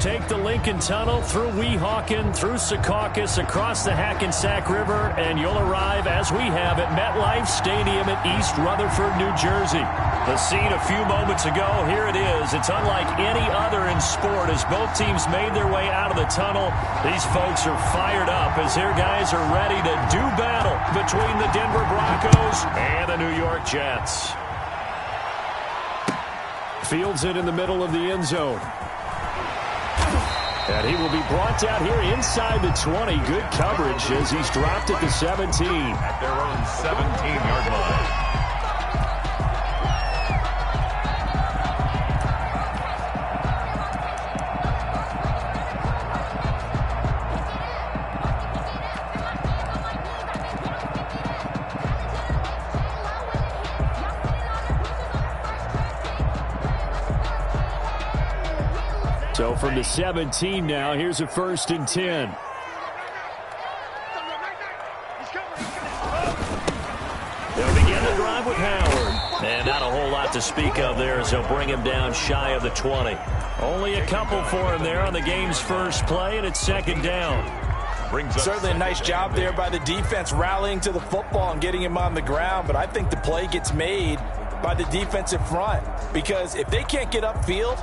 Take the Lincoln Tunnel through Weehawken, through Secaucus, across the Hackensack River, and you'll arrive, as we have, at MetLife Stadium at East Rutherford, New Jersey. The scene a few moments ago, here it is. It's unlike any other in sport as both teams made their way out of the tunnel. These folks are fired up as their guys are ready to do battle between the Denver Broncos and the New York Jets. Fields it in the middle of the end zone. And he will be brought down here inside the 20. Good coverage as he's dropped at the 17. At their own 17-yard line. So from the 17 now, here's a 1st and 10. They'll begin the drive with Howard. And not a whole lot to speak of there as they'll bring him down shy of the 20. Only a couple for him there on the game's first play, and it's 2nd down. Certainly a nice job there by the defense rallying to the football and getting him on the ground, but I think the play gets made by the defensive front because if they can't get upfield,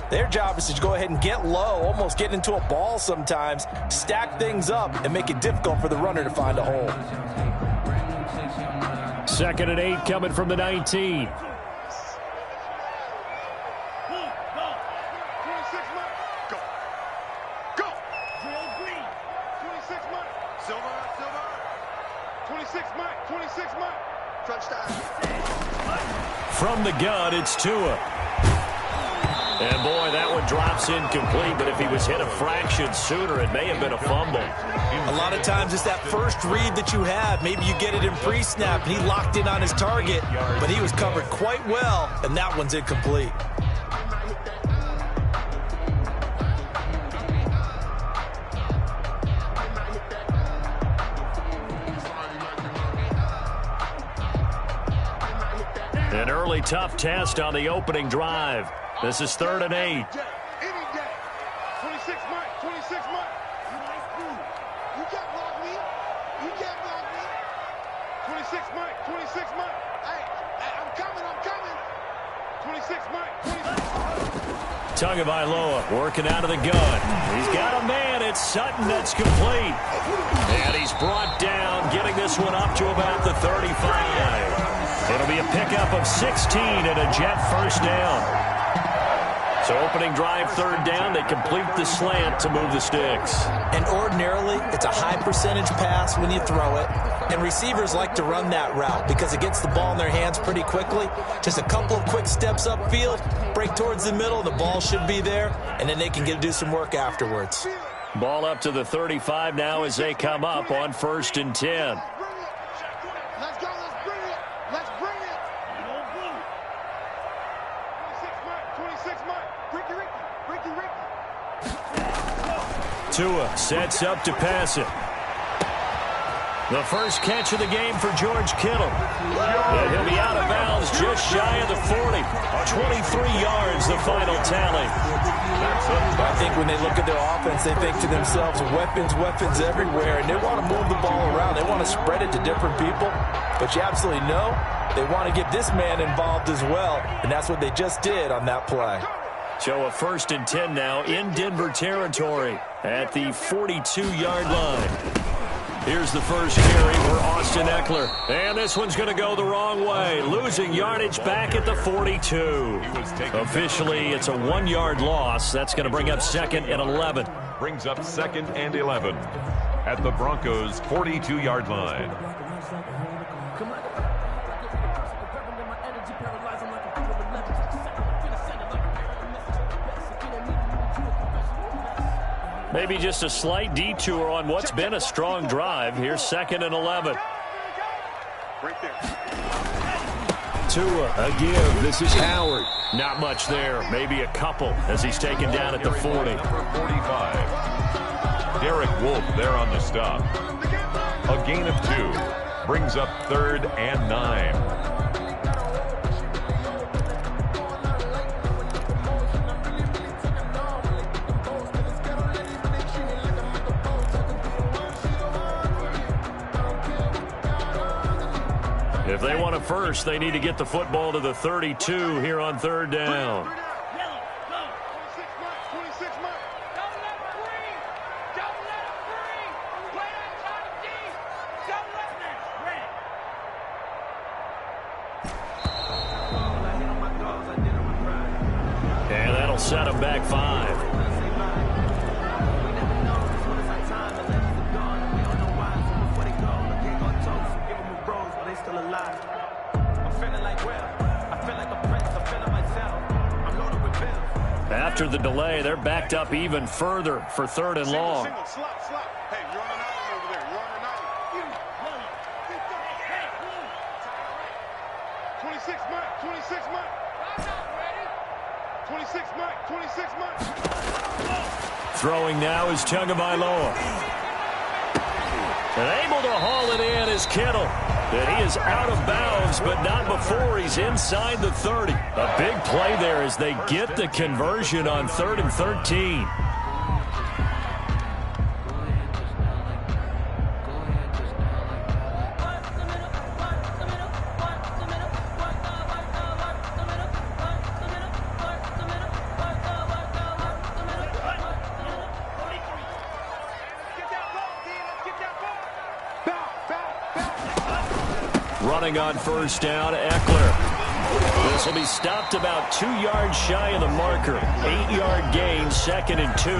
their job is to go ahead and get low, almost get into a ball sometimes, stack things up, and make it difficult for the runner to find a hole. 2nd and 8 coming from the 19. From the gun, it's Tua. And, boy, that one drops incomplete, but if he was hit a fraction sooner, it may have been a fumble. A lot of times it's that first read that you have. Maybe you get it in pre-snap, and he locked in on his target, but he was covered quite well, and that one's incomplete. An early tough test on the opening drive. This is 3rd and 8. 26 Mike, 26 Mike. You can't block me. You can't block me. 26 Mike, 26 Mike. Hey, I'm coming. 26 Mike, 26. Tagovailoa working out of the gun. He's got a man. It's Sutton that's complete. And he's brought down, getting this one up to about the 35. It'll be a pickup of 16 and a Jet 1st down. So opening drive 3rd down, they complete the slant to move the sticks. And ordinarily, it's a high percentage pass when you throw it. And receivers like to run that route because it gets the ball in their hands pretty quickly. Just a couple of quick steps upfield, break towards the middle, the ball should be there, and then they can do some work afterwards. Ball up to the 35 now as they come up on 1st and 10. Let's go, let's bring it. Let's bring it. 26 Mike. Ricky. Tua sets up to pass it. The first catch of the game for George Kittle. And he'll be out of bounds just shy of the 40. 23 yards, the final tally. I think when they look at their offense, they think to themselves, weapons everywhere, and they want to move the ball around. They want to spread it to different people. But you absolutely know they want to get this man involved as well, and that's what they just did on that play. So a 1st and 10 now in Denver territory at the 42-yard line. Here's the first carry for Austin Eckler. And this one's going to go the wrong way. Losing yardage back at the 42. Officially, it's a 1-yard loss. That's going to bring up 2nd and 11. Brings up 2nd and 11 at the Broncos' 42-yard line. Maybe just a slight detour on what's been a strong drive. Here's 2nd and 11. Right there. Tua, a give. This is Howard. Not much there. Maybe a couple as he's taken down at the 40. Number 45. Derek Wolfe there on the stop. A gain of 2. Brings up 3rd and 9. they want a first, they need to get the football to the 32 here on third down. 26 months. Don't let him breathe. Don't let him breathe. Play that top deep. Don't let him breathe. And that'll set him back 5. After the delay, they're backed up even further for third and long. Slot. Hey, you're on an island over there. You're on an island. 26 months. 26 months. Throwing now is Tagovailoa. And able to haul it in is Kittle. And he is out of bounds, but not before he's inside the 30. A big play there as they get the conversion on 3rd and 13. Running on first down, Eckler. This will be stopped about 2 yards shy of the marker. 8-yard gain, 2nd and 2.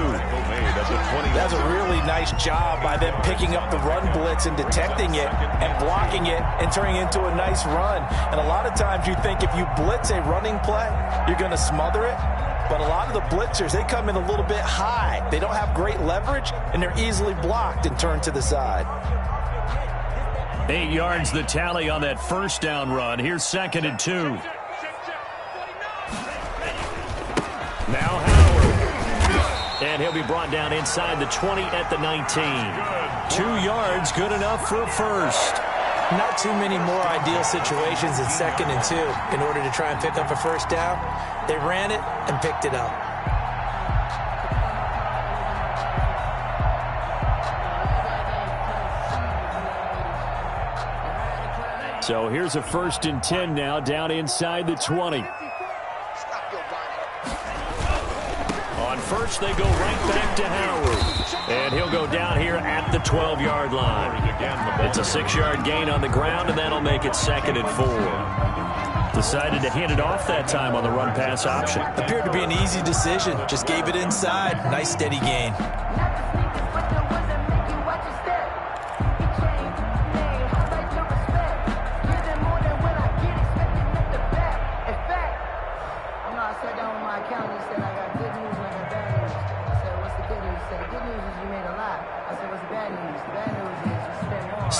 That's a really nice job by them picking up the run blitz and detecting it and blocking it and turning it into a nice run. And a lot of times you think if you blitz a running play, you're going to smother it. But a lot of the blitzers, they come in a little bit high. They don't have great leverage, and they're easily blocked and turned to the side. 8 yards the tally on that first down run. Here's 2nd and 2. Now Howard. And he'll be brought down inside the 20 at the 19. 2 yards, good enough for a first. Not too many more ideal situations at 2nd and 2 in order to try and pick up a first down. They ran it and picked it up. So here's a 1st and 10 now, down inside the 20. On first, they go right back to Howard. And he'll go down here at the 12-yard line. It's a 6-yard gain on the ground, and that'll make it 2nd and 4. Decided to hand it off that time on the run-pass option. Appeared to be an easy decision. Just gave it inside. Nice, steady gain. I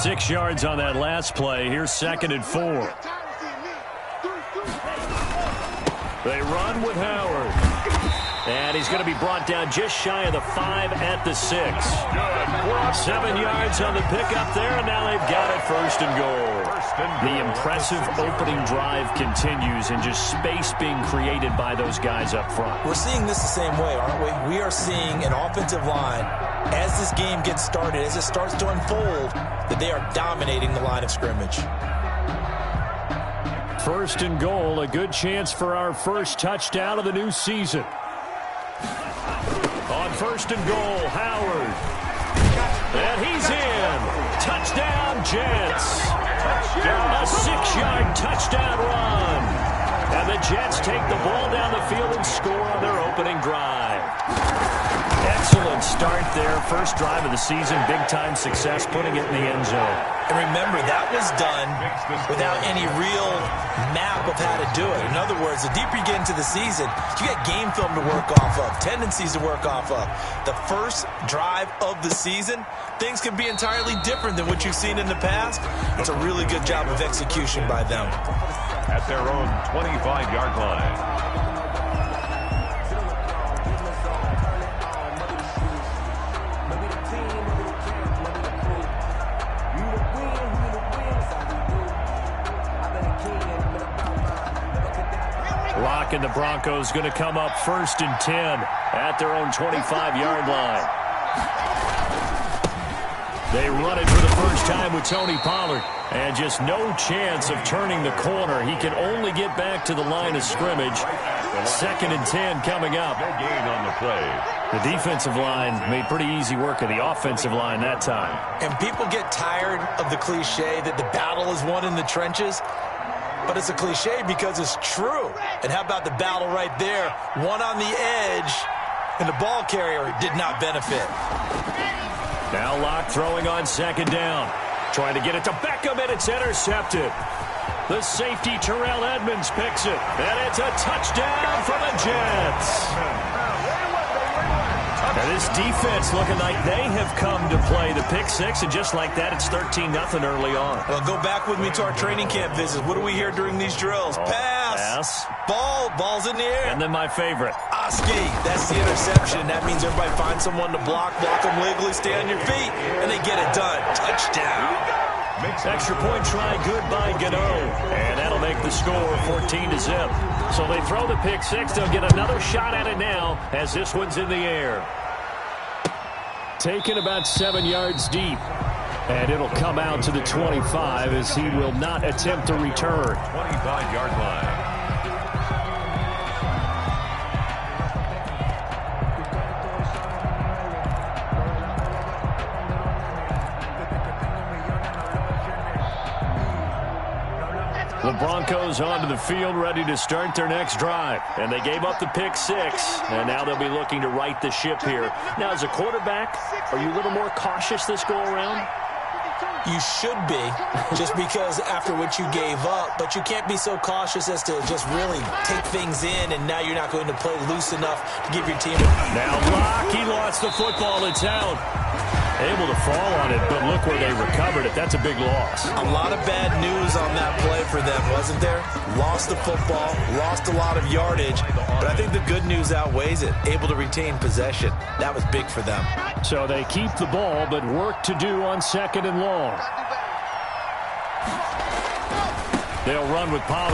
6 yards on that last play. Here's 2nd and 4. They run with Howard. And he's going to be brought down just shy of the 5 at the 6. 7 yards on the pickup there, and now they've got it 1st and goal. The impressive opening drive continues, and just space being created by those guys up front. We're seeing this the same way, aren't we? We are seeing an offensive line, as this game gets started, as it starts to unfold, that they are dominating the line of scrimmage. 1st and goal, a good chance for our first touchdown of the new season. On 1st and goal, Howard. And he's in. Touchdown, Jets. A 6-yard touchdown run. And the Jets take the ball down the field and score on their opening drive. Excellent start there. First drive of the season. Big-time success, putting it in the end zone. And remember, that was done without any real map of how to do it. In other words, the deeper you get into the season, you got game film to work off of, tendencies to work off of. The first drive of the season, things can be entirely different than what you've seen in the past. It's a really good job of execution by them. At their own 25-yard line. And the Broncos going to come up 1st and 10 at their own 25-yard line. They run it for the first time with Tony Pollard. And just no chance of turning the corner. He can only get back to the line of scrimmage. 2nd and 10 coming up. No gain on the play. The defensive line made pretty easy work of the offensive line that time. And people get tired of the cliche that the battle is won in the trenches. But it's a cliche because it's true. And how about the battle right there? One on the edge, and the ball carrier did not benefit. Now Locke throwing on 2nd down. Trying to get it to Beckham, and it's intercepted. The safety, Terrell Edmonds, picks it. And it's a touchdown for the Jets. And this defense looking like they have come to play the pick six, and just like that, it's 13-0 early on. Well, go back with me to our training camp visits. What do we hear during these drills? Pass. Ball's in the air. And then my favorite. Oski, that's the interception. That means everybody finds someone to block them legally, stay on your feet, and they get it done. Touchdown. Extra point try, good by Gano. And that'll make the score 14-0. So they throw the pick six. They'll get another shot at it now as this one's in the air. Taken about 7 yards deep. And it'll come out to the 25 as he will not attempt to return. 25-yard line. The Broncos onto the field, ready to start their next drive. And they gave up the pick six, and now they'll be looking to right the ship here. Now, as a quarterback, are you a little more cautious this go-around? You should be, just because after what you gave up, but you can't be so cautious as to just really take things in, and now you're not going to play loose enough to give your team Now Locke, he lost the football. It's out. Able to fall on it, but look where they recovered it. That's a big loss. A lot of bad news on that play for them, wasn't there? Lost the football, lost a lot of yardage, but I think the good news outweighs it. Able to retain possession. That was big for them. So they keep the ball, but work to do on 2nd and long. They'll run with Pollard.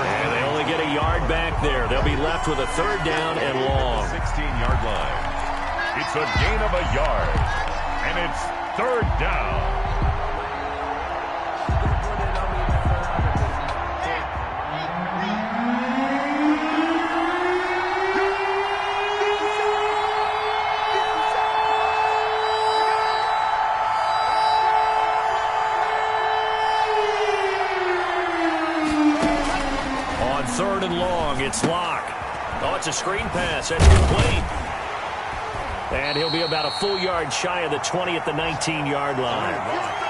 And they only get a yard back there. They'll be left with a 3rd down and long. 16-yard line. It's a gain of a yard, and it's 3rd down. On 3rd and long, it's Locke. Oh, it's a screen pass. That's complete. And he'll be about a full yard shy of the 20 at the 19-yard line.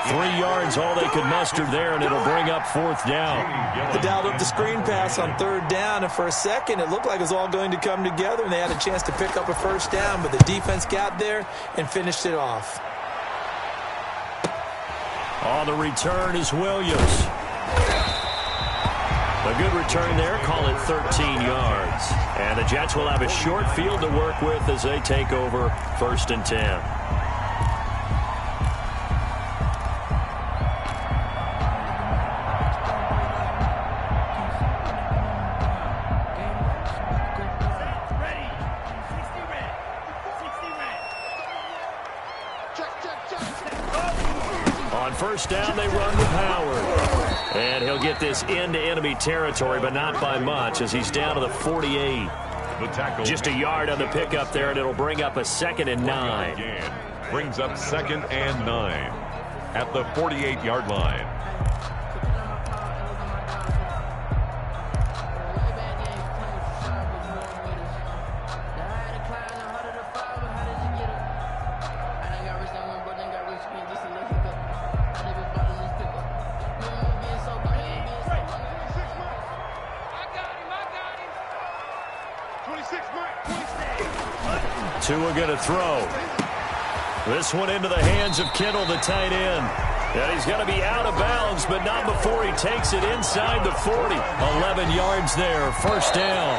3 yards, all they could muster there, and it'll bring up 4th down. They dialed up the screen pass on 3rd down, and for a second, it looked like it was all going to come together, and they had a chance to pick up a 1st down, but the defense got there and finished it off. On the return is Williams. A good return there, call it 13 yards. And the Jets will have a short field to work with as they take over 1st and 10. On 1st down, they run with Howard. And he'll get this into enemy territory, but not by much, as he's down to the 48. Just a yard on the pickup there, and it'll bring up a 2nd and 9. Brings up 2nd and 9 at the 48-yard line. Tua going to throw. This one into the hands of Kittle, the tight end. And he's going to be out of bounds, but not before he takes it inside the 40. 11 yards there, 1st down.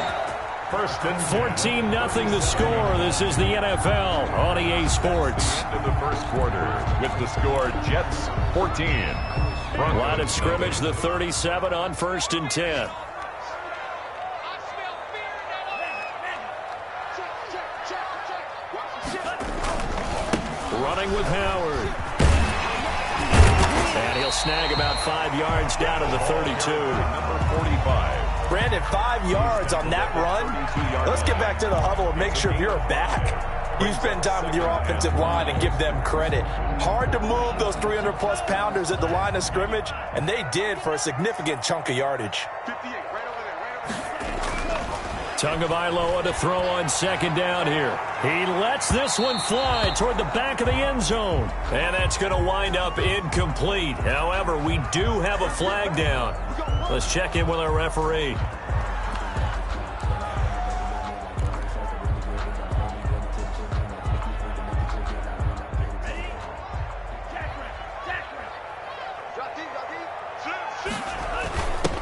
14-0 the score. This is the NFL on EA Sports. Into the 1st quarter with the score Jets 14. Line of scrimmage, the 37 on 1st and 10. running with Howard. And he'll snag about 5 yards down to the 32. Number 45. Brandon, 5 yards on that run. Let's get back to the huddle and make sure if you're back, you spend time with your offensive line and give them credit. Hard to move those 300-plus pounders at the line of scrimmage, and they did for a significant chunk of yardage. 58, right over there. Tagovailoa to throw on second down here. He lets this one fly toward the back of the end zone. And that's going to wind up incomplete. However, we do have a flag down. Let's check in with our referee.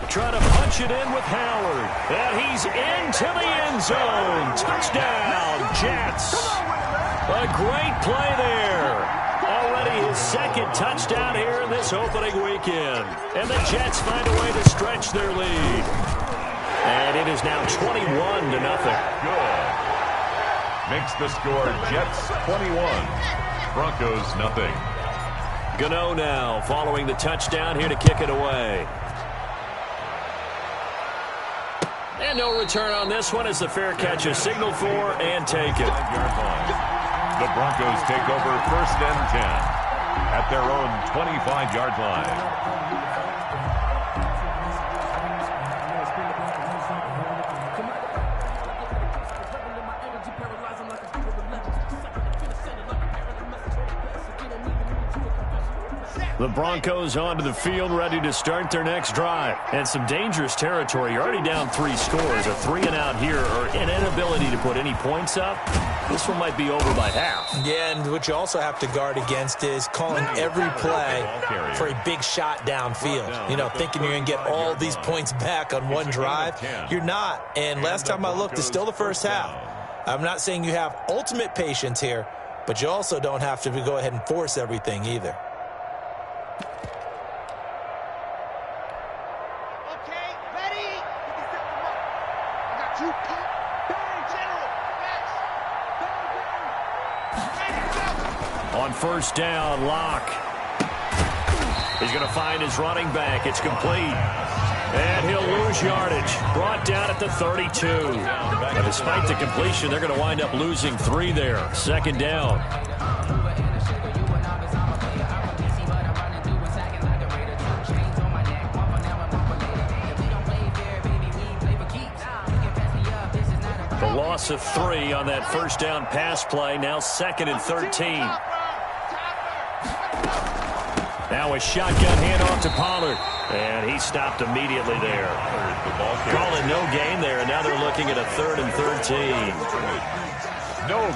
Trying to punch it in with Howard. And he's into the end zone. Touchdown, Jets. A great play there. Already his second touchdown here in this opening weekend. And the Jets find a way to stretch their lead. And it is now 21-0. Good. Makes the score Jets 21. Broncos nothing. Gano now following the touchdown here to kick it away. And no return on this one as the fair catch is signaled for and taken. 5-yard line. The Broncos take over 1st and 10 at their own 25-yard line. The Broncos onto the field, ready to start their next drive. And some dangerous territory. You're already down 3 scores. A 3-and-out here, or an inability to put any points up. This one might be over by half. Yeah, and what you also have to guard against is calling every play for a big shot downfield. You know, thinking you're going to get all these points back on one drive. You're not. And last time I looked, it's still the first half. I'm not saying you have ultimate patience here, but you also don't have to go ahead and force everything either. On first down, Locke. He's going to find his running back. It's complete. And he'll lose yardage. Brought down at the 32. But despite the completion, they're going to wind up losing 3 there. 2nd down. The loss of 3 on that first down pass play. Now 2nd and 13. Now a shotgun handoff to Pollard. And he stopped immediately there. Calling no gain there, and now they're looking at a 3rd and 13.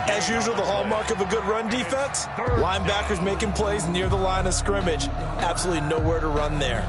As usual, the hallmark of a good run defense, linebackers making plays near the line of scrimmage. Absolutely nowhere to run there.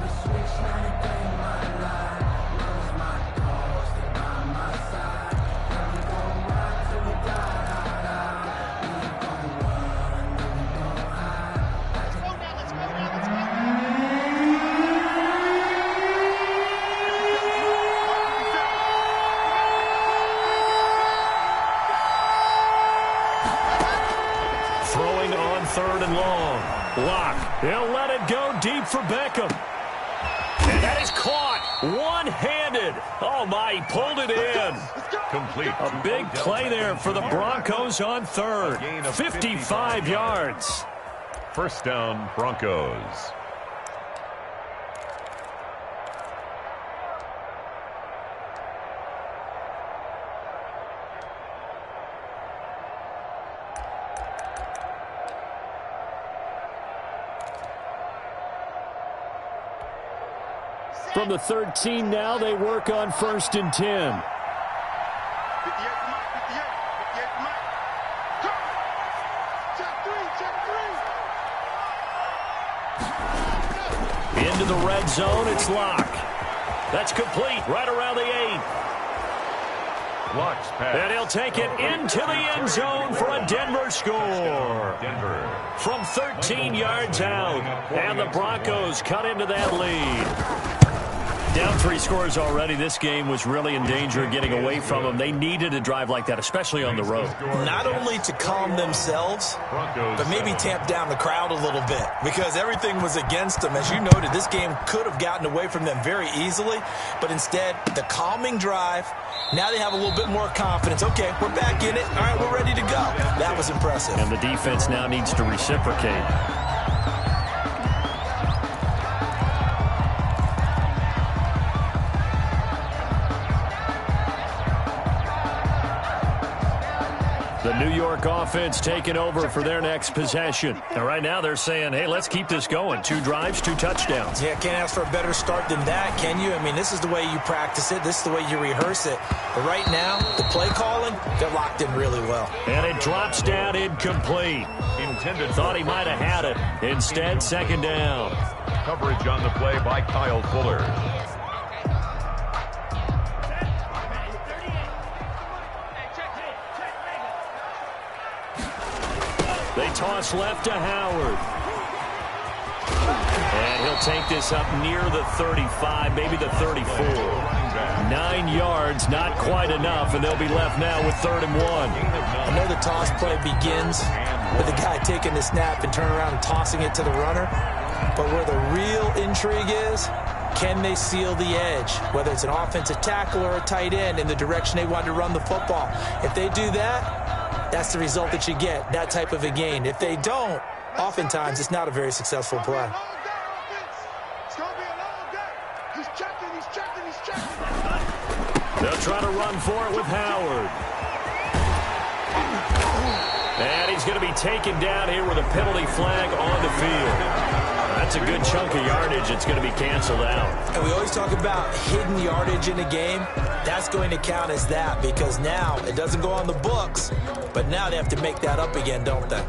Throwing on 3rd and long. Locke. He'll let it go deep for Beckham. And that is caught one-handed. Oh, my, he pulled it in. Complete. A big play there for the Broncos on 3rd. 55 yards. First down, Broncos. From the 13 now, they work on 1st and 10. 58 to Mike, 58 to Mike. Check 3. Into the red zone, it's Locke. That's complete, right around the 8. Locke's pass. And he'll take it into the end zone for a Denver score. Denver. From 13 yards out. And the Broncos cut into that lead. Down 3 scores already. This game was really in danger of getting away from them. They needed a drive like that, especially on the road. Not only to calm themselves, but maybe tamp down the crowd a little bit because everything was against them. As you noted, this game could have gotten away from them very easily, but instead, the calming drive, now they have a little bit more confidence. Okay, we're back in it. All right, we're ready to go. That was impressive. And the defense now needs to reciprocate. The New York offense taking over for their next possession. And right now they're saying, hey, let's keep this going. 2 drives, 2 touchdowns. Yeah, can't ask for a better start than that, can you? I mean, this is the way you practice it. This is the way you rehearse it. But right now, the play calling, they're locked in really well. And it drops down incomplete. Thought he might have had it. Instead, second down. Coverage on the play by Kyle Fuller. They toss left to Howard. And he'll take this up near the 35, maybe the 34. 9 yards, not quite enough, and they'll be left now with 3rd and 1. I know the toss play begins with the guy taking the snap and turning around and tossing it to the runner. But where the real intrigue is, can they seal the edge, whether it's an offensive tackle or a tight end, in the direction they want to run the football? If they do that, that's the result that you get, that type of a gain. If they don't, oftentimes it's not a very successful play. They'll try to run for it with Howard. And he's going to be taken down here with a penalty flag on the field. That's a good chunk of yardage. It's going to be canceled out. And we always talk about hidden yardage in a game. That's going to count as that because now it doesn't go on the books, but now they have to make that up again, don't they?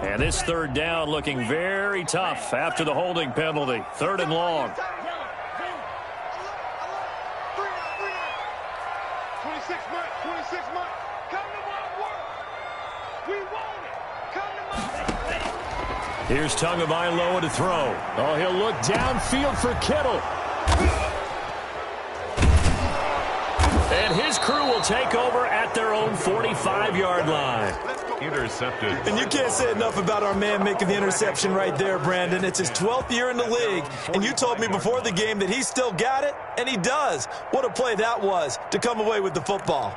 And this 3rd down looking very tough after the holding penalty. 3rd and long. 26 months. Come to my work. We want it. Come to my... Here's Tagovailoa to throw. Oh, he'll look downfield for Kittle. And his crew will take over at their own 45-yard line. Intercepted. And you can't say enough about our man making the interception right there, Brandon. It's his 12th year in the league, and you told me before the game that he still got it, and he does. What a play that was to come away with the football.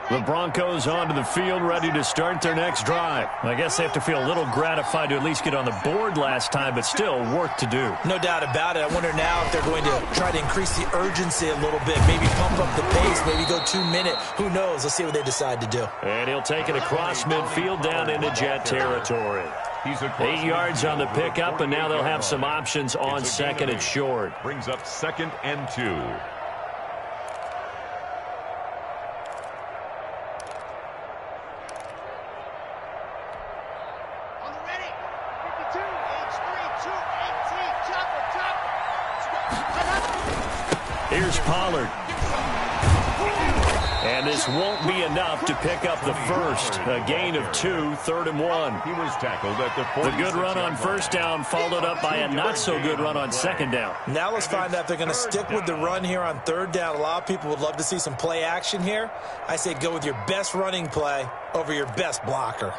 The Broncos onto the field, ready to start their next drive. I guess they have to feel a little gratified to at least get on the board last time, but still work to do. No doubt about it. I wonder now if they're going to try to increase the urgency a little bit, maybe pump up the pace, maybe go 2-minute. Who knows? Let's see what they decide to do. And he'll take it across midfield down into Jet territory. 8 yards on the pickup, and now they'll have some options on 2nd and short. Brings up 2nd and 2. Here's Pollard. And this won't be enough to pick up the first. A gain of 2, 3rd and 1. He was tackled at the 46. The good run on 1st down followed up by a not-so-good run on 2nd down. Now let's find out if they're going to stick with the run here on 3rd down. A lot of people would love to see some play action here. I say go with your best running play over your best blocker.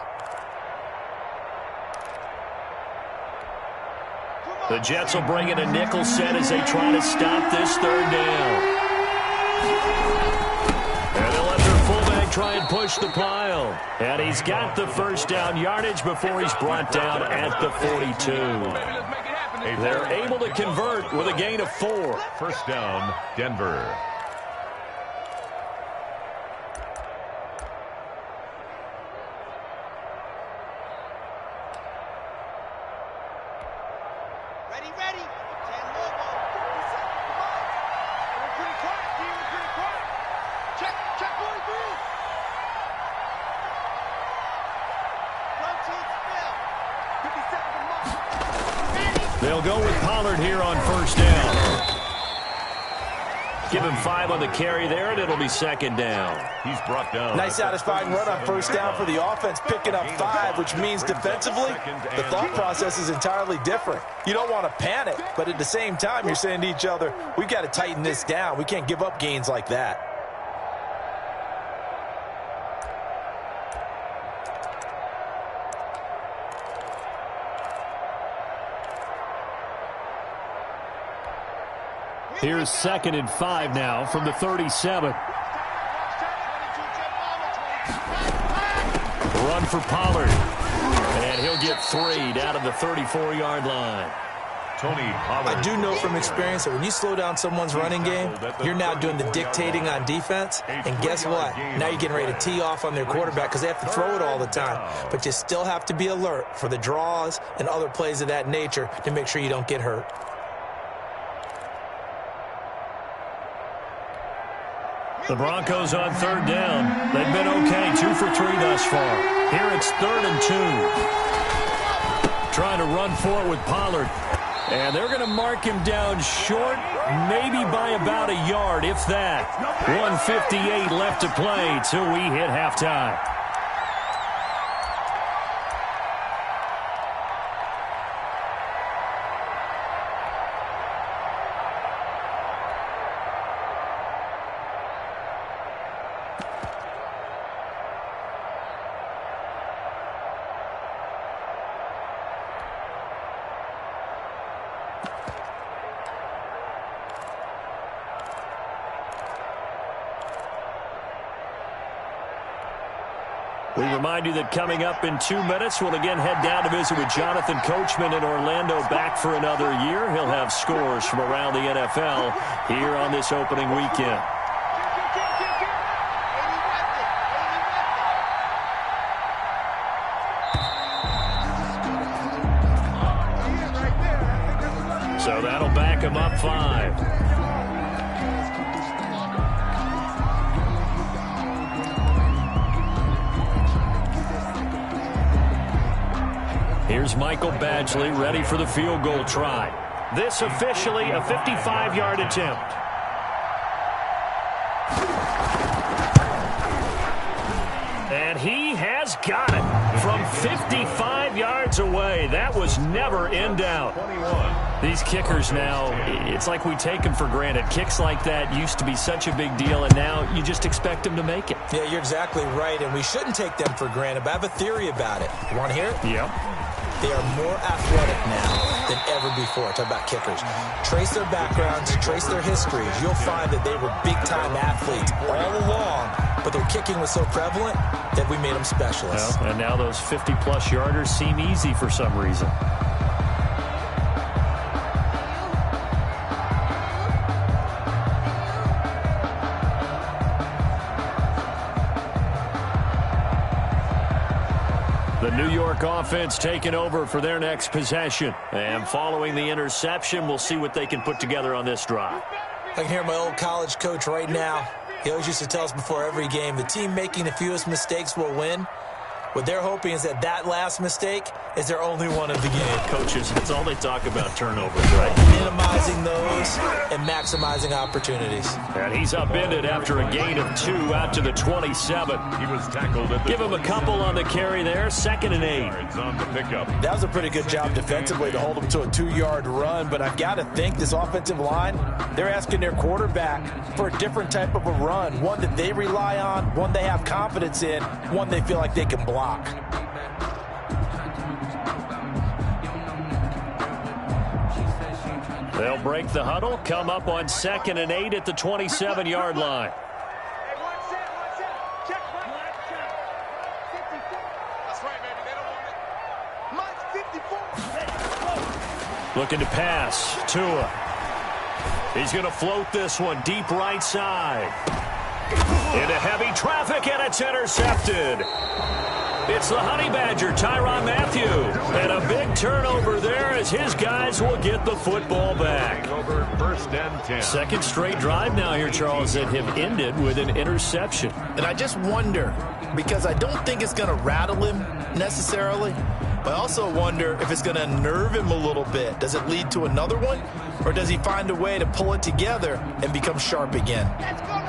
The Jets will bring in a nickel set as they try to stop this 3rd down. And they'll let their fullback try and push the pile. And he's got the 1st down yardage before he's brought down at the 42. They're able to convert with a gain of 4. 1st down, Denver. They'll go with Pollard here on first down. Give him 5 on the carry there, and it'll be second down. He's brought down. Nice satisfying run on first down for the offense, picking up 5, which means defensively, the thought process is entirely different. You don't want to panic, but at the same time, you're saying to each other, we've got to tighten this down. We can't give up gains like that. Here's 2nd and 5 now from the 37. Run for Pollard. And he'll get 3 down to the 34-yard line. Tony Pollard. I do know from experience that when you slow down someone's running game, you're now doing the dictating on defense. And guess what? Now you're getting ready to tee off on their quarterback because they have to throw it all the time. But you still have to be alert for the draws and other plays of that nature to make sure you don't get hurt. The Broncos on 3rd down. They've been okay, 2 for 3 thus far. Here it's 3rd and 2. Trying to run for it with Pollard. And they're going to mark him down short, maybe by about a yard, if that. 1:58 left to play till we hit halftime. We remind you that coming up in 2 minutes, we'll again head down to visit with Jonathan Coachman in Orlando, back for another year. He'll have scores from around the NFL here on this opening weekend. So that'll back him up 5. Here's Michael Badgley ready for the field goal try. This officially a 55-yard attempt. And he has got it from 55 yards away. That was never in doubt. These kickers now, it's like we take them for granted. Kicks like that used to be such a big deal, and now you just expect them to make it. Yeah, you're exactly right, and we shouldn't take them for granted, but I have a theory about it. You want to hear it? Yep. They are more athletic now than ever before. Talk about kickers. Trace their backgrounds, trace their histories. You'll find that they were big-time athletes all along, but their kicking was so prevalent that we made them specialists. Well, and now those 50-plus yarders seem easy for some reason. The New York offense taking over for their next possession. And following the interception, we'll see what they can put together on this drive. I can hear my old college coach right now. He always used to tell us before every game, the team making the fewest mistakes will win. What they're hoping is that that last mistake is their only one of the game. Coaches, that's all they talk about, turnovers, right? Minimizing those and maximizing opportunities. And he's upended after a gain of 2 out to the 27. He was tackled at the Give him a couple on the carry there, 2nd and 8. It's on the pickup. That was a pretty good job defensively to hold him to a 2-yard run, but I've got to think this offensive line, they're asking their quarterback for a different type of a run, one that they rely on, one they have confidence in, one they feel like they can block. They'll break the huddle, come up on 2nd and 8 at the 27-yard line. Looking to pass. Tua. He's going to float this one deep right side. Into heavy traffic, and it's intercepted. It's the Honey Badger, Tyrann Mathieu. And a big turnover there as his guys will get the football back. Over 1st and 10. Second straight drive now here, Charles, that have ended with an interception. And I just wonder, because I don't think it's going to rattle him necessarily, But I also wonder if it's going to unnerve him a little bit. Does it lead to another one? Or does he find a way to pull it together and become sharp again?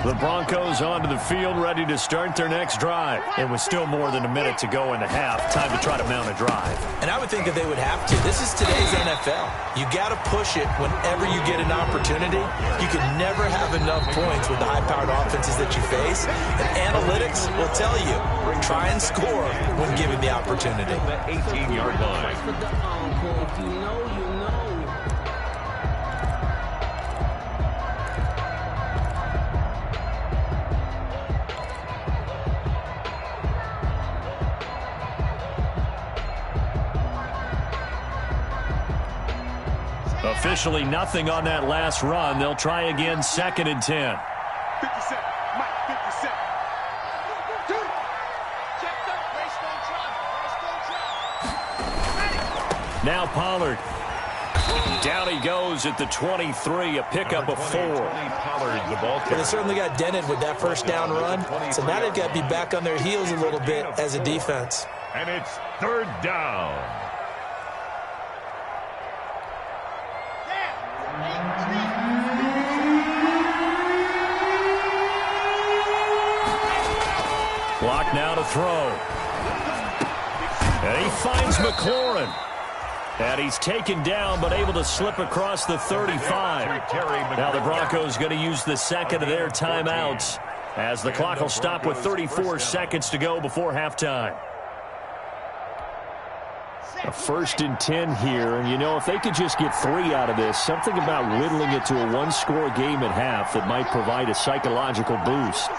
The Broncos onto the field, ready to start their next drive. And with still more than a minute to go in the half, time to try to mount a drive. And I would think that they would have to. This is today's NFL. You got to push it whenever you get an opportunity. You can never have enough points with the high-powered offenses that you face. And analytics will tell you, try and score when given the opportunity. The 18-yard line. Officially nothing on that last run. They'll try again, 2nd and 10. 57. Mike, 57. Dude. Checked up. Race don't drop. Now Pollard. Down he goes at the 23, a pickup of 4. Pollard, the ball But carrier. they certainly got dented with that first down run. So now they've got to be back on their heels a little bit as a defense. And it's 3rd down. Block now to throw. And he finds McLaurin. And he's taken down, but able to slip across the 35. Now the Broncos going to use the second of their timeouts, as the clock will stop with 34 seconds to go before halftime. A 1st and 10 here, and you know, if they could just get 3 out of this, something about whittling it to a one-score game at half that might provide a psychological boost.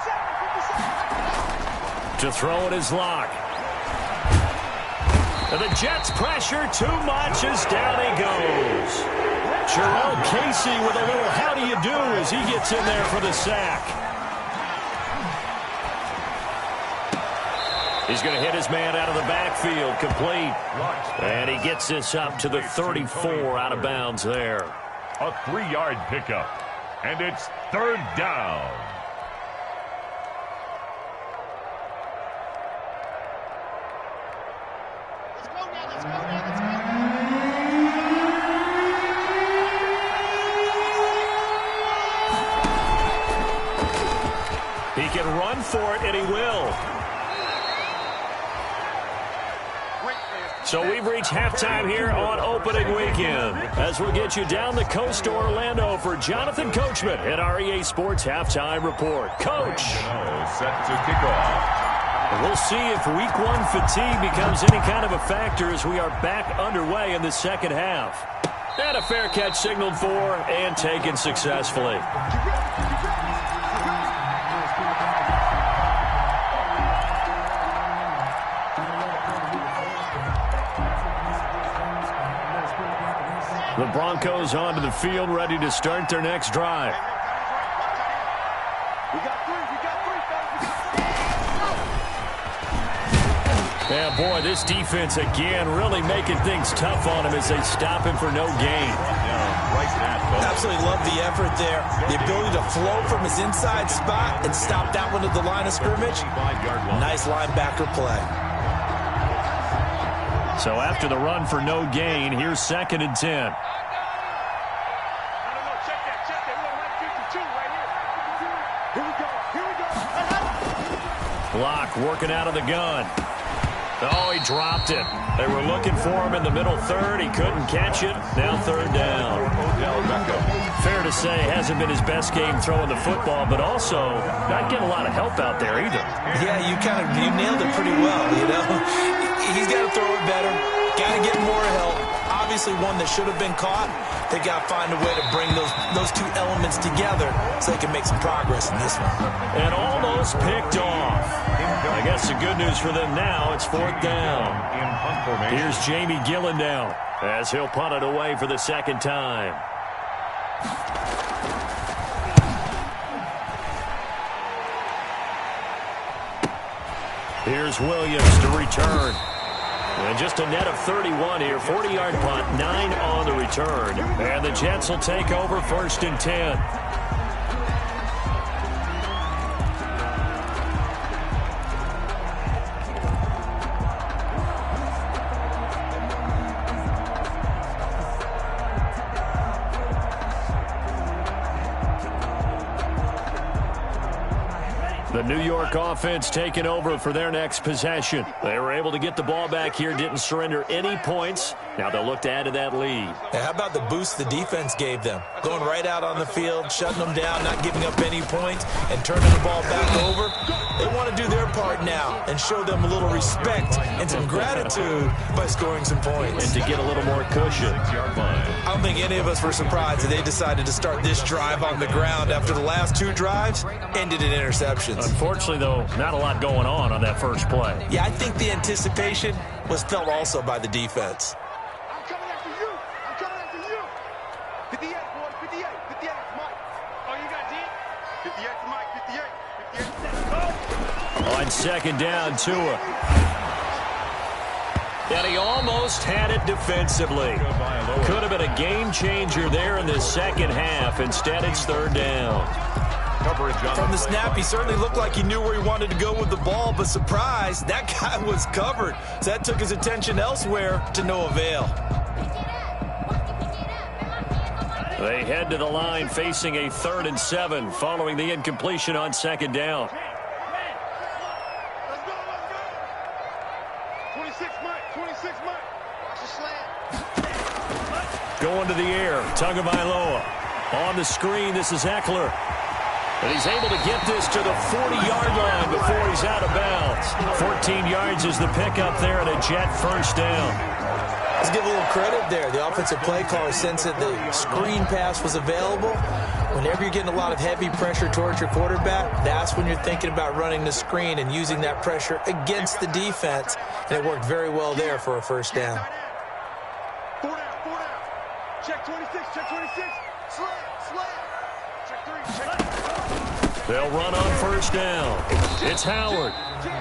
To throw it is Locke. And the Jets pressure too much as down he goes. Jerome Casey with a little how do you do as he gets in there for the sack. He's going to hit his man out of the backfield, complete. And he gets this up to the 34 out of bounds there. A 3-yard pickup. And it's 3rd down. He can run for it, and he will. So we've reached halftime here on opening weekend, as we'll get you down the coast to Orlando for Jonathan Coachman at our EA Sports Halftime Report. Coach. Set to kick off. We'll see if week 1 fatigue becomes any kind of a factor as we are back underway in the second half. And a fair catch signaled for and taken successfully. The Broncos onto the field, ready to start their next drive. Yeah, boy, this defense again really making things tough on him as they stop him for no gain. Absolutely love the effort there. The ability to flow from his inside spot and stop that one at the line of scrimmage. Nice linebacker play. So after the run for no gain, here's 2nd and 10. Block working out of the gun. Oh, he dropped it. They were looking for him in the middle third. He couldn't catch it. Now 3rd down. Fair to say, hasn't been his best game throwing the football, but also not getting a lot of help out there either. Yeah, you nailed it pretty well, you know. He's got to throw it better. Got to get more help. Obviously one that should have been caught. They got to find a way to bring those two elements together so they can make some progress in this one. And almost picked off. I guess the good news for them now, it's 4th down. Here's Jamie Gillen now as he'll punt it away for the 2nd time. Here's Williams to return. And just a net of 31 here. 40-yard punt, 9 on the return. And the Jets will take over 1st and 10. The New York offense taking over for their next possession. They were able to get the ball back here, didn't surrender any points. Now they'll look to add to that lead. How about the boost the defense gave them? Going right out on the field, shutting them down, not giving up any points, and turning the ball back over. They want to do their part now and show them a little respect and some gratitude by scoring some points. And to get a little more cushion. I don't think any of us were surprised that they decided to start this drive on the ground after the last 2 drives ended in interceptions. Unfortunately, though, not a lot going on that first play. Yeah, I think the anticipation was felt also by the defense. I'm coming after you. I'm coming after you. 58, boy. 58. 58 to Mike. Oh, you got D? 58 to Mike. 58. 58. Go. On second down, Tua. And he almost had it defensively. Could have been a game changer there in the second half. Instead, it's third down. From the snap, he certainly looked like he knew where he wanted to go with the ball, but surprise, that guy was covered. So that took his attention elsewhere to no avail. They head to the line facing a 3rd and 7 following the incompletion on second down. Let's go. 26 Mike. 26 Mike. Watch the slant. Going to the air, Tagovailoa. On the screen, this is Eckler. And he's able to get this to the 40-yard line before he's out of bounds. 14 yards is the pickup there and a Jet first down. Let's give a little credit there. The offensive play caller sensed that the screen pass was available. Whenever you're getting a lot of heavy pressure towards your quarterback, that's when you're thinking about running the screen and using that pressure against the defense. And it worked very well there for a first down. 4 down. Check 26. Check 26. Slam. Check 3. Check 3. They'll run on first down. It's Howard.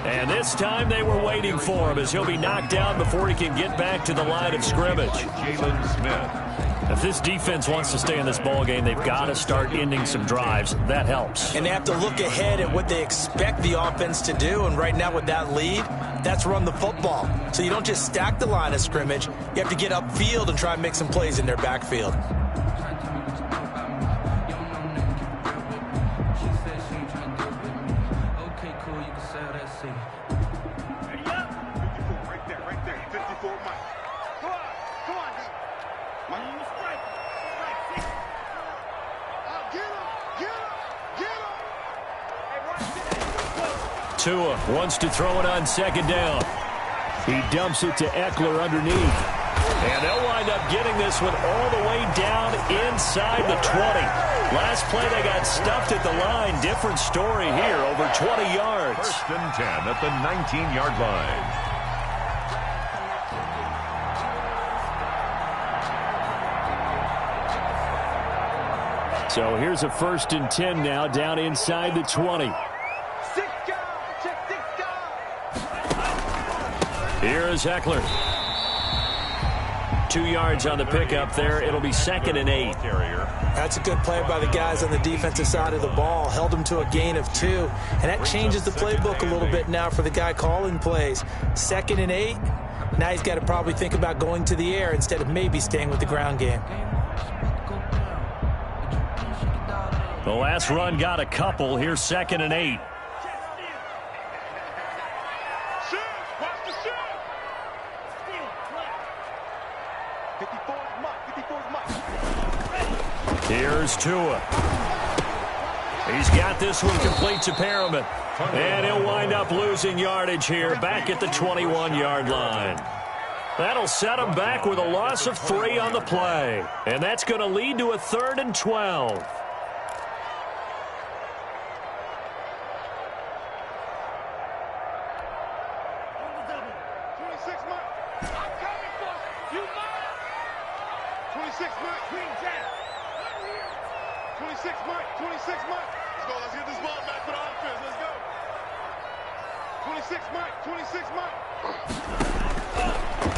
And this time they were waiting for him as he'll be knocked down before he can get back to the line of scrimmage. Jalen Smith. If this defense wants to stay in this ballgame, they've got to start ending some drives. That helps. And they have to look ahead at what they expect the offense to do. And right now with that lead, that's run the football. So you don't just stack the line of scrimmage. You have to get upfield and try and make some plays in their backfield. Tua wants to throw it on second down. He dumps it to Eckler underneath. And they'll wind up getting this one all the way down inside the 20. Last play they got stuffed at the line. Different story here, over 20 yards. 1st and 10 at the 19-yard line. So here's a 1st and 10 now down inside the 20. Here is Eckler. 2 yards on the pickup there. It'll be 2nd and 8. That's a good play by the guys on the defensive side of the ball. Held them to a gain of 2. And that changes the playbook a little bit now for the guy calling plays. 2nd and 8. Now he's got to probably think about going to the air instead of maybe staying with the ground game. The last run got a couple. Here's 2nd and 8. Here's Tua. He's got this one complete to Perriman. And he'll wind up losing yardage here back at the 21-yard line. That'll set him back with a loss of 3 on the play. And that's going to lead to a 3rd and 12.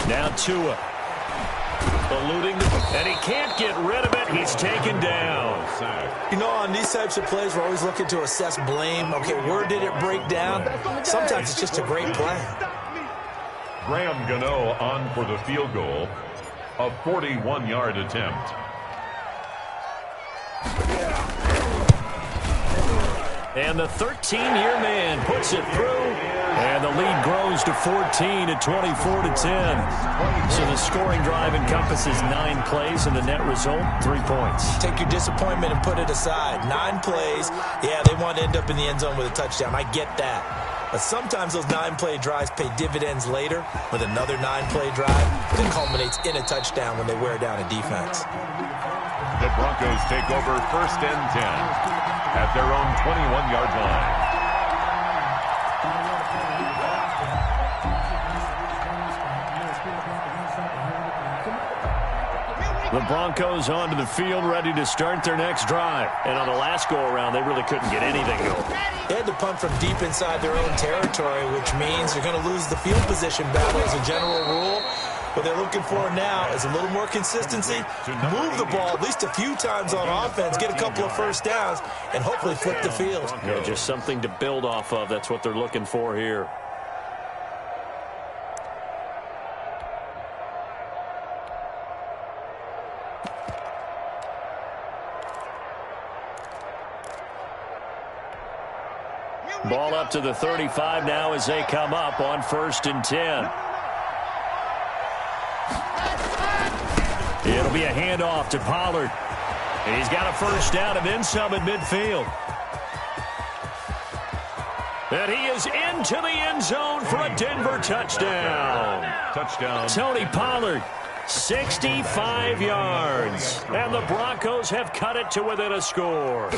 Now Tua. Eluding, and he can't get rid of it. He's taken down. You know, on these types of plays, we're always looking to assess blame. Okay, where did it break down? Sometimes it's just a great play. Graham Gano on for the field goal. A 41-yard attempt. And the 13-year man puts it through. And the lead grows to 14 at 24-10. So the scoring drive encompasses 9 plays, and the net result, 3 points. Take your disappointment and put it aside. 9 plays. Yeah, they want to end up in the end zone with a touchdown. I get that. But sometimes those 9-play drives pay dividends later with another 9-play drive that culminates in a touchdown when they wear down a defense. The Broncos take over 1st and 10 at their own 21-yard line. The Broncos onto the field, ready to start their next drive. And on the last go-around, they really couldn't get anything going. They had to punt from deep inside their own territory, which means you're going to lose the field position battle as a general rule. What they're looking for now is a little more consistency, move the ball at least a few times on offense, get a couple of first downs, and hopefully flip the field. Yeah, just something to build off of. That's what they're looking for here. Ball up to the 35 now as they come up on 1st and 10. It'll be a handoff to Pollard. And he's got a first down and then some at midfield. And he is into the end zone for a Denver touchdown. Touchdown. Tony Pollard, 65 yards. And the Broncos have cut it to within a score.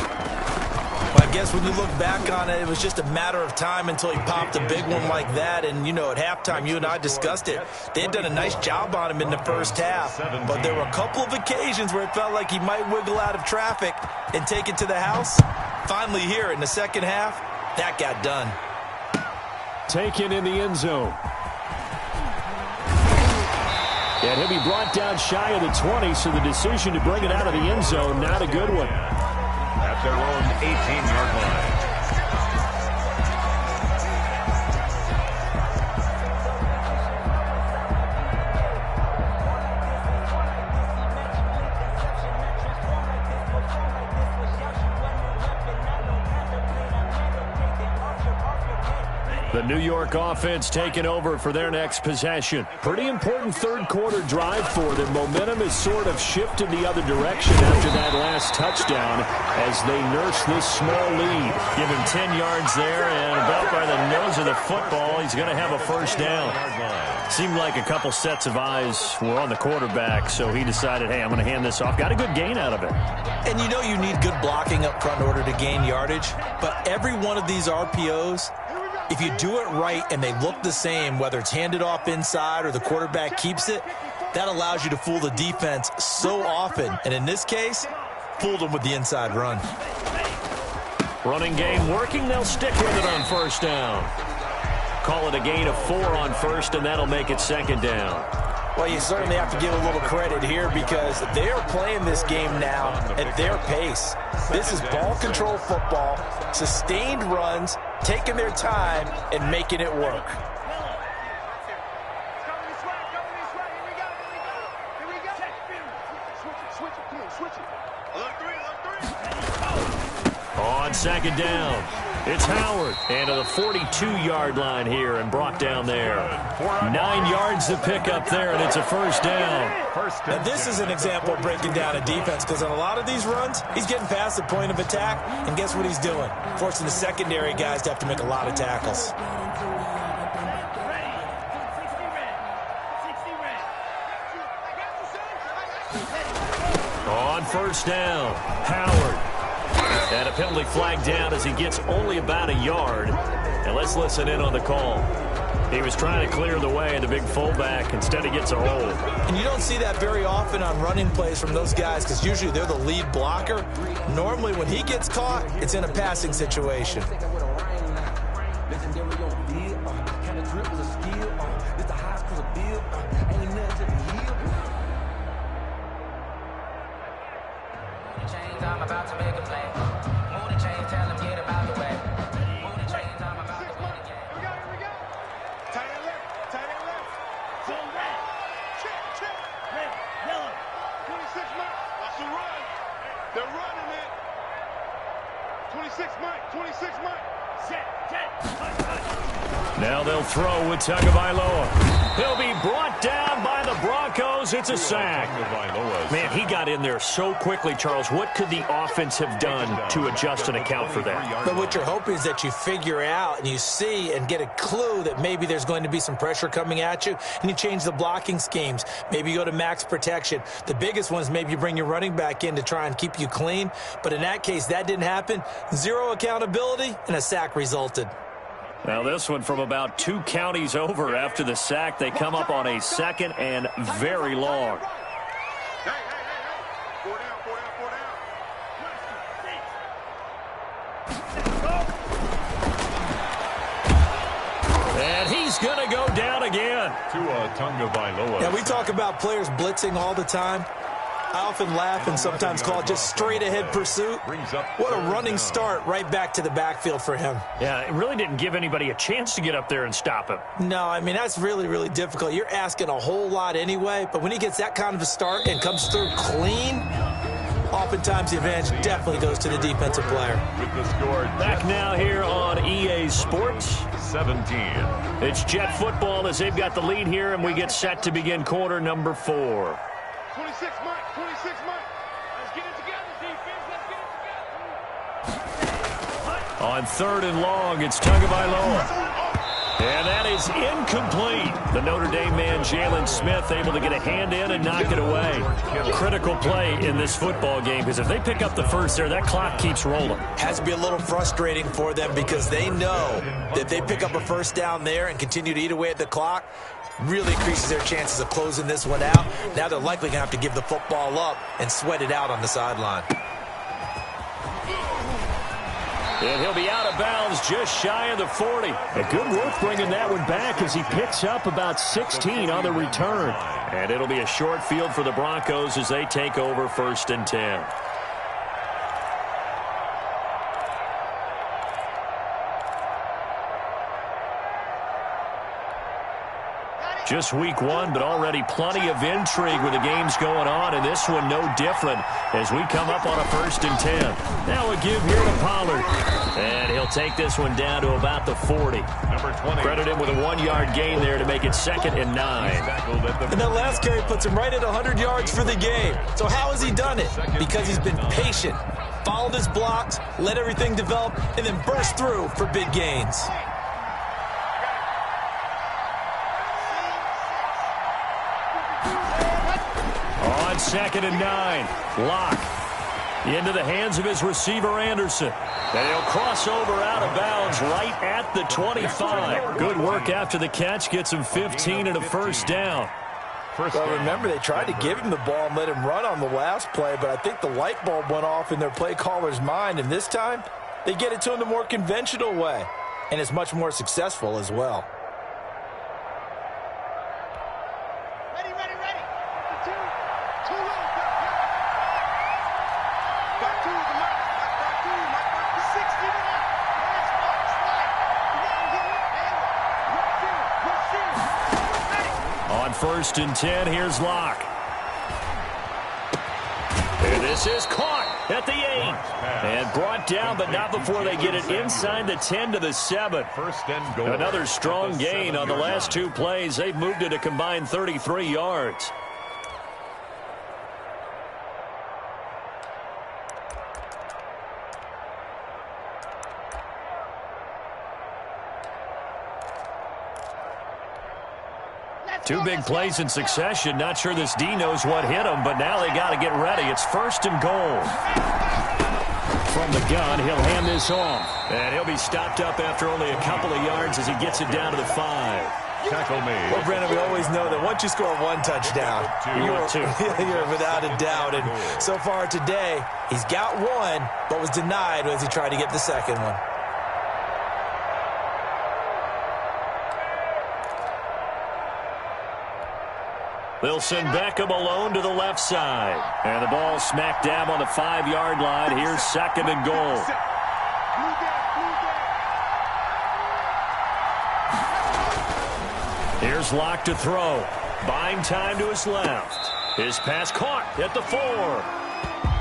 I guess when you look back on it, it was just a matter of time until he popped a big one like that. And, you know, at halftime, you and I discussed it. They had done a nice job on him in the first half. But there were a couple of occasions where it felt like he might wiggle out of traffic and take it to the house. Finally here in the second half, that got done. Taken in the end zone. And he'll be brought down shy of the 20, so the decision to bring it out of the end zone, not a good one. At their own 18-yard line. The New York offense taking over for their next possession. Pretty important third-quarter drive for them. Momentum has sort of shifted the other direction after that last touchdown as they nurse this small lead. Give him 10 yards there, and about by the nose of the football, he's going to have a first down. Seemed like a couple sets of eyes were on the quarterback, so he decided, hey, I'm going to hand this off. Got a good gain out of it. And you know you need good blocking up front in order to gain yardage, but every one of these RPOs, if you do it right and they look the same, whether it's handed off inside or the quarterback keeps it, that allows you to fool the defense so often. And in this case, fooled them with the inside run. Running game working. They'll stick with it on first down. Call it a gain of 4 on first, and that'll make it second down. Well, you certainly have to give a little credit here because they are playing this game now at their pace. This is ball control football, sustained runs, taking their time and making it work. On second down, it's Howard. And to the 42-yard line here and brought down there. 9 yards to pick up there, and it's a first down. Now, this is an example of breaking down a defense because on a lot of these runs, he's getting past the point of attack, and guess what he's doing? Forcing the secondary guys to have to make a lot of tackles. On first down, Howard. And a penalty flag down as he gets only about a yard. And let's listen in on the call. He was trying to clear the way, the big fullback. Instead, he gets a hold. And you don't see that very often on running plays from those guys because usually they're the lead blocker. Normally, when he gets caught, it's in a passing situation. I'm about to make a play. Move the chain, tell him get about the way. Move the chain, I'm about to win the game. Here we go. Tight end left, tight end left. Zone right. Check. Red, yellow. 26 mark. That's a run. They're running it. 26 months. 26 months. Now they'll throw with Tagovailoa. He'll be brought down by the Broncos. It's a sack. Man, he got in there so quickly, Charles. What could the offense have done to adjust and account for that? But what you're hoping is that you figure out and you see and get a clue that maybe there's going to be some pressure coming at you, and you change the blocking schemes. Maybe you go to max protection. The biggest one is maybe you bring your running back in to try and keep you clean. But in that case, that didn't happen. Zero accountability, and a sack resulted. Now this one from about 2 counties over after the sack. They come up on a 2nd and very long. Hey. 4 down, 4 down. And he's going to go down again. Tagovailoa. Now, we talk about players blitzing all the time. I often laugh and sometimes call it just straight-ahead pursuit. What a running start right back to the backfield for him. Yeah, it really didn't give anybody a chance to get up there and stop him. No, I mean, that's really, really difficult. You're asking a whole lot anyway, but when he gets that kind of a start and comes through clean, oftentimes the advantage definitely goes to the defensive player. With the score Back now here on EA Sports. 17. It's Jet football as they've got the lead here, and we get set to begin quarter number 4. 26 months. 26 months. Let's get it together, defense. Let's get it together. On 3rd and long, it's Tagovailoa. And that is incomplete. The Notre Dame man, Jalen Smith, able to get a hand in and knock it away. Critical play in this football game, because if they pick up the first there, that clock keeps rolling. Has to be a little frustrating for them because they know that if they pick up a first down there and continue to eat away at the clock, really increases their chances of closing this one out. Now they're likely going to have to give the football up and sweat it out on the sideline. And he'll be out of bounds just shy of the 40. A good work bringing that one back as he picks up about 16 on the return. And it'll be a short field for the Broncos as they take over 1st and 10. Just week 1, but already plenty of intrigue with the games going on, and this one no different as we come up on a 1st and 10. Now a give here to Pollard, and he'll take this one down to about the 40. Number 20. Credit him with a 1-yard gain there to make it 2nd and 9. And that last carry puts him right at 100 yards for the game. So how has he done it? Because he's been patient, followed his blocks, let everything develop, and then burst through for big gains. On 2nd and 9, Locke into the hands of his receiver, Anderson. And he'll cross over out of bounds right at the 25. Good work after the catch. Gets him 15 and a first down. Well, remember, they tried to give him the ball and let him run on the last play, but I think the light bulb went off in their play caller's mind, and this time they get it to him the more conventional way, and it's much more successful as well. On 1st and 10, here's Locke. And this is caught at the 8. And brought down, but not before they get it inside the 10 to the 7. 1st and goal. Another strong gain on the last 2 plays. They've moved it a combined 33 yards. Two big plays in succession. Not sure this D knows what hit him, but now they got to get ready. It's 1st and goal. From the gun, he'll hand this off. And he'll be stopped up after only a couple of yards as he gets it down to the 5. Tackle made. Well, Brandon, we always know that once you score 1 touchdown, you're without a doubt. And so far today, he's got 1, but was denied as he tried to get the second one. They'll send Beckham alone to the left side. And the ball smack dab on the 5-yard line. Here's 2nd and goal. Here's Locke to throw. Buying time to his left. His pass caught at the 4.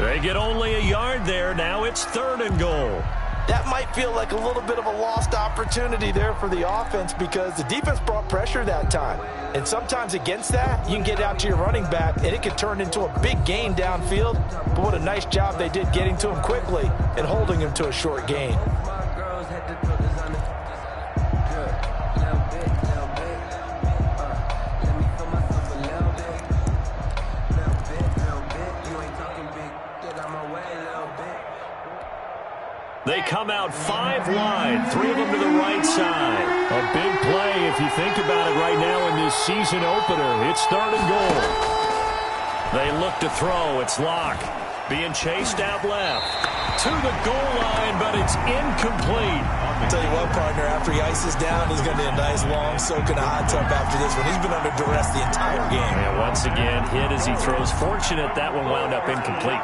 They get only a yard there. Now it's 3rd and goal. that might feel like a little bit of a lost opportunity there for the offense because the defense brought pressure that time. And sometimes against that, you can get out to your running back, and it can turn into a big gain downfield. But what a nice job they did getting to him quickly and holding him to a short gain. They come out 5 wide, 3 of them to the right side. A big play if you think about it right now in this season opener. It's 3rd and goal. They look to throw. It's Locke being chased out left to the goal line, but it's incomplete. I'll tell you what, partner, after he ices down, he's going to need a nice long soak in a hot tub after this one. He's been under duress the entire game. And once again, hit as he throws. Fortunate that one wound up incomplete.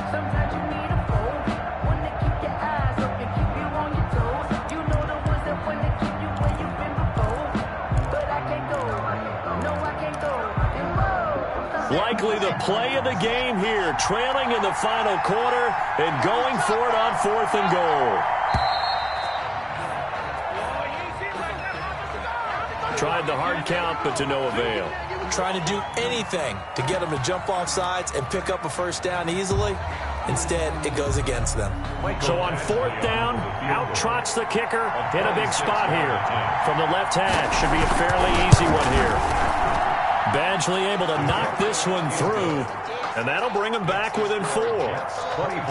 Sometimes you need a fold, one to keep your eyes open, keep you on your toes. You know the ones that want to keep you where you've been before. But I can't go, no I can't go. And whoa. Likely the play of the game here, trailing in the final quarter and going for it on 4th and goal. Tried the hard count, but to no avail. Trying to do anything to get them to jump off sides and pick up a first down easily. Instead, it goes against them. So on 4th down, out trots the kicker in a big spot here. From the left hash, should be a fairly easy one here. Badgley able to knock this one through, and that'll bring him back within 4.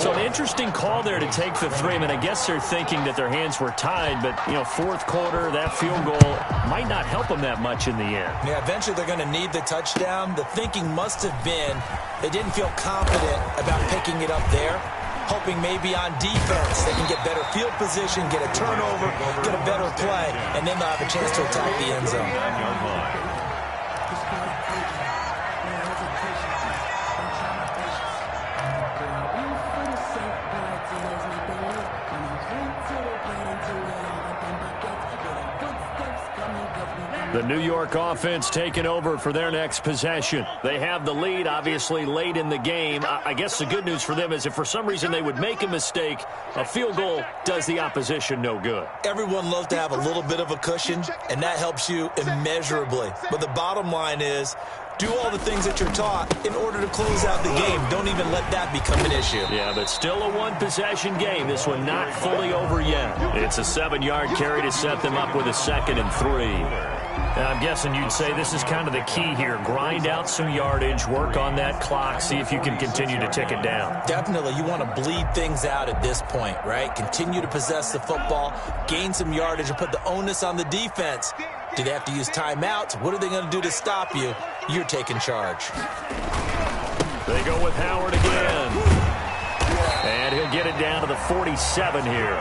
So an interesting call there to take the 3. I mean, I guess they're thinking that their hands were tied, but, you know, 4th quarter, that field goal might not help them that much in the end. Yeah, eventually they're going to need the touchdown. The thinking must have been they didn't feel confident about picking it up there, hoping maybe on defense they can get better field position, get a turnover, get a better play, and then they'll have a chance to attack the end zone. The New York offense taking over for their next possession. They have the lead, obviously, late in the game. I guess the good news for them is if for some reason they would make a mistake, a field goal does the opposition no good. Everyone loves to have a little bit of a cushion, and that helps you immeasurably. But the bottom line is, do all the things that you're taught in order to close out the game. Don't even let that become an issue. Yeah, but still a one-possession game. This one not fully over yet. It's a 7-yard carry to set them up with a 2nd and 3. Now, I'm guessing you'd say this is kind of the key here. Grind out some yardage, work on that clock, see if you can continue to tick it down. Definitely. You want to bleed things out at this point, right? Continue to possess the football, gain some yardage, and put the onus on the defense. Do they have to use timeouts? What are they going to do to stop you? You're taking charge. They go with Howard again. And he'll get it down to the 47 here.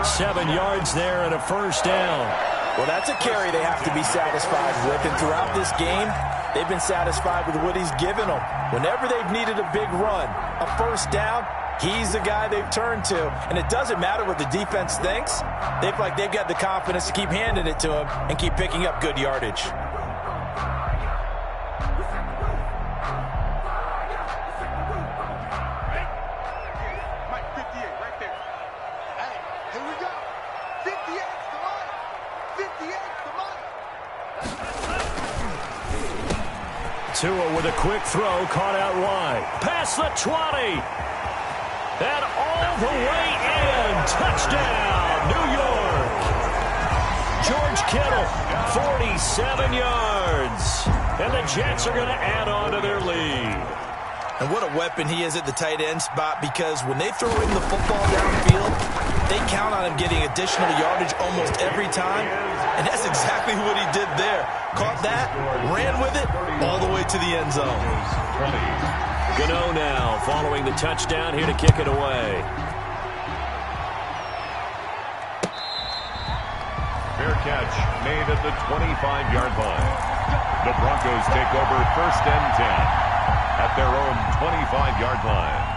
7 yards there and a first down. Well, that's a carry they have to be satisfied with. And throughout this game, they've been satisfied with what he's given them. Whenever they've needed a big run, a first down, he's the guy they've turned to. And it doesn't matter what the defense thinks. They feel like they've got the confidence to keep handing it to him and keep picking up good yardage. Tua with a quick throw, caught out wide. Past the 20. And all the way in. Touchdown, New York. George Kittle, 47 yards. And the Jets are going to add on to their lead. And what a weapon he is at the tight end spot, because when they throw him the football downfield, they count on him getting additional yardage almost every time. And that's exactly what he did there. Caught that, ran with it, all the way to the end zone. Gano now following the touchdown here to kick it away. Fair catch made at the 25-yard line. The Broncos take over 1st and 10 at their own 25-yard line.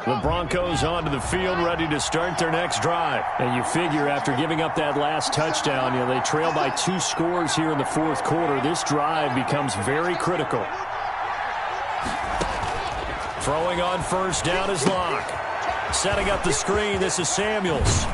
The Broncos onto the field, ready to start their next drive. And you figure after giving up that last touchdown, they trail by 2 scores here in the 4th quarter. This drive becomes very critical. Throwing on 1st down is Locke. Setting up the screen, this is Samuels.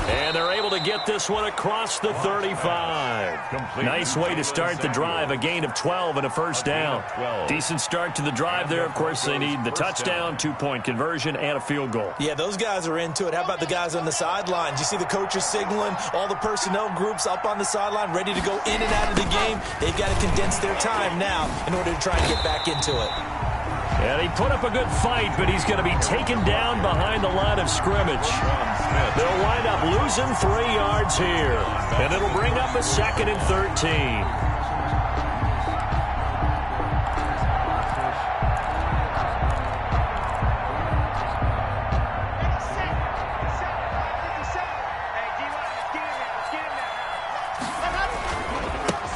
And they're able to get this one across the 35. Nice way to start the drive, a gain of 12 and a 1st down. Decent start to the drive there. Of course, they need the touchdown, 2-point conversion, and a field goal. Yeah, those guys are into it. How about the guys on the sidelines? You see the coaches signaling, all the personnel groups up on the sideline, ready to go in and out of the game. They've got to condense their time now in order to try and get back into it. And he put up a good fight, but he's going to be taken down behind the line of scrimmage. They'll wind up losing 3 yards here, and it'll bring up a 2nd and 13.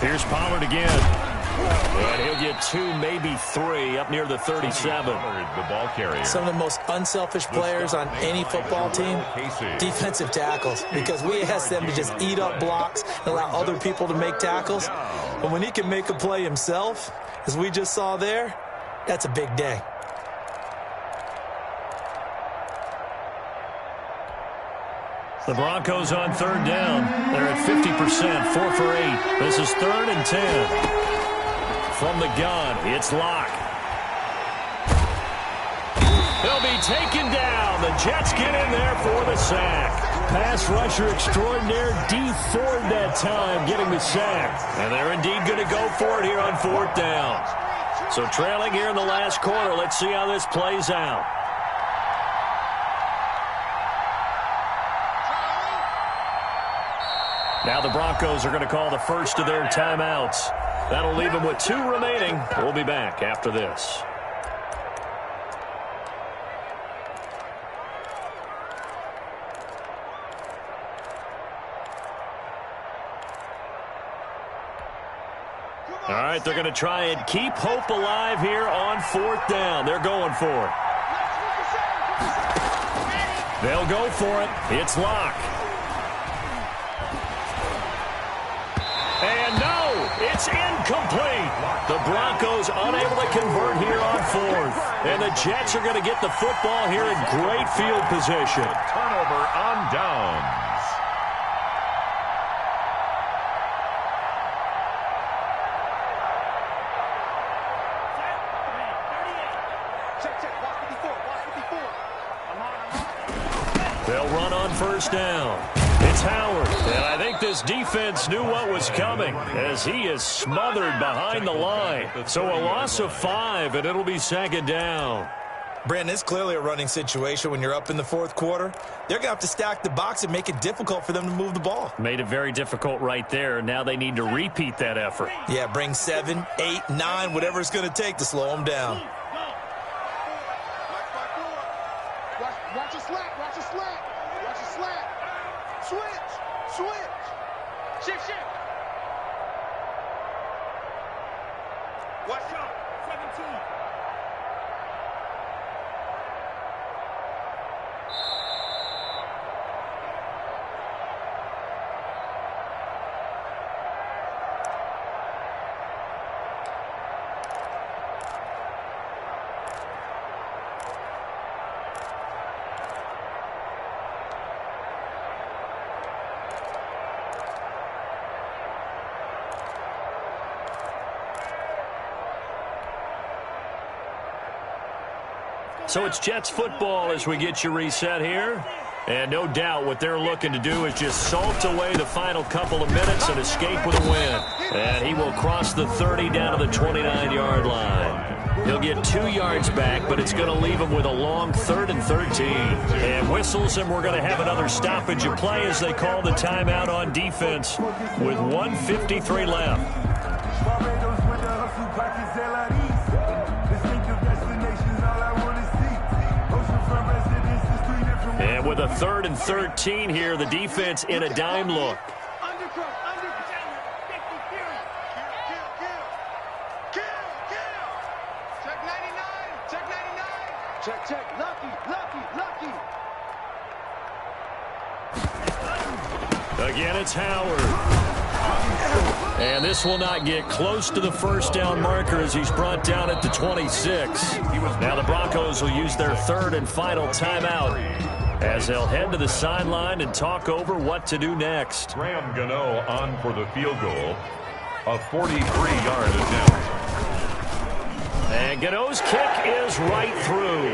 Here's Pollard again. And he'll get 2, maybe 3 up near the 37. The ball carrier. Some of the most unselfish players on any football team, defensive tackles, because we ask them to just eat up blocks and allow other people to make tackles. But when he can make a play himself, as we just saw there, that's a big day. The Broncos on 3rd down. They're at 50%, 4 for 8. This is 3rd and 10. From the gun, it's Locke. He'll be taken down. The Jets get in there for the sack. Pass rusher extraordinaire, Dee Ford that time getting the sack. And they're indeed going to go for it here on 4th down. So trailing here in the last quarter, let's see how this plays out. Now the Broncos are going to call the first of their timeouts. That'll leave them with 2 remaining. We'll be back after this. All right, they're going to try and keep hope alive here on 4th down. They're going for it. They'll go for it. It's Locke. And no, it's incomplete. The Broncos unable to convert here on 4th. And the Jets are going to get the football here in great field position. Turnover on downs. They'll run on 1st down. It's Howard, and I think this defense knew what was coming as he is smothered behind the line. So a loss of 5, and it'll be 2nd down. Brandon, it's clearly a running situation when you're up in the 4th quarter. They're going to have to stack the box and make it difficult for them to move the ball. Made it very difficult right there. Now they need to repeat that effort. Yeah, bring 7, 8, 9, whatever it's going to take to slow them down. Watch a slant, watch a slant, watch a slant. Switch. Shift. Watch out, 17. So it's Jets football as we get you reset here. And no doubt what they're looking to do is just salt away the final couple of minutes and escape with a win. And he will cross the 30 down to the 29-yard line. He'll get 2 yards back, but it's going to leave him with a long 3rd and 13. And whistles, and we're going to have another stoppage of play as they call the timeout on defense with 1:53 left. And with a 3rd and 13 here, the defense in a dime look. Check, lucky. Again, it's Howard. And this will not get close to the first down marker as he's brought down at the 26. Now the Broncos will use their 3rd and final timeout as they'll head to the sideline and talk over what to do next. Graham Gano on for the field goal, a 43-yard attempt. And Gano's kick is right through.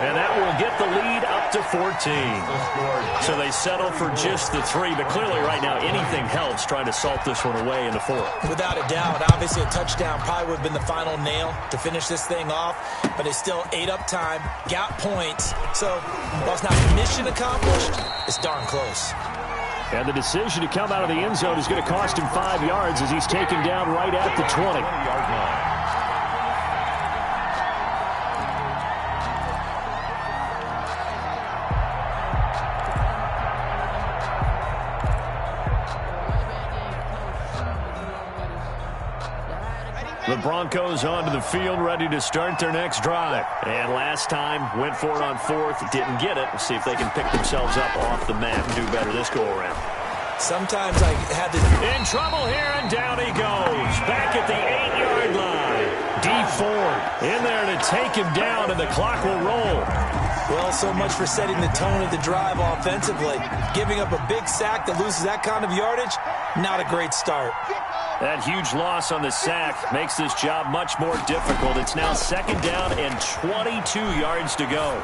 And that will get the lead up to 14. So they settle for just the 3. But clearly right now anything helps trying to salt this one away in the 4th. Without a doubt. Obviously a touchdown probably would have been the final nail to finish this thing off. But it's still 8 up time. Got points. So while it's not mission accomplished, it's darn close. And the decision to come out of the end zone is going to cost him 5 yards as he's taken down right at the 20. 20-yard line. The Broncos onto the field, ready to start their next drive. And last time, went for it on 4th, didn't get it. We'll see if they can pick themselves up off the mat and do better this go-around. Sometimes I had to... In trouble here, and down he goes. Back at the 8-yard line. D Ford in there to take him down, and the clock will roll. Well, so much for setting the tone of the drive offensively. Giving up a big sack that loses that kind of yardage, not a great start. That huge loss on the sack makes this job much more difficult. It's now 2nd down and 22 yards to go.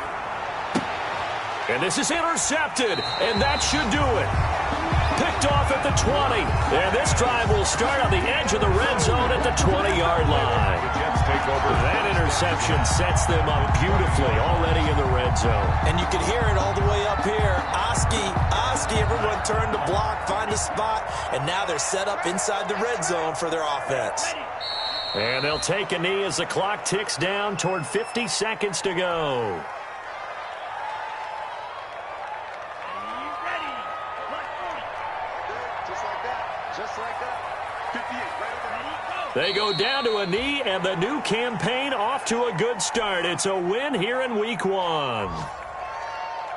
And this is intercepted, and that should do it. Picked off at the 20. And this drive will start on the edge of the red zone at the 20-yard line. The Jets take over. That interception sets them up beautifully already in the red zone. And you can hear it all the way up here. Oski, everyone turned to block, find a spot, and now they're set up inside the red zone for their offense. And they'll take a knee as the clock ticks down toward 50 seconds to go. They go down to a knee, and the new campaign off to a good start. It's a win here in Week 1.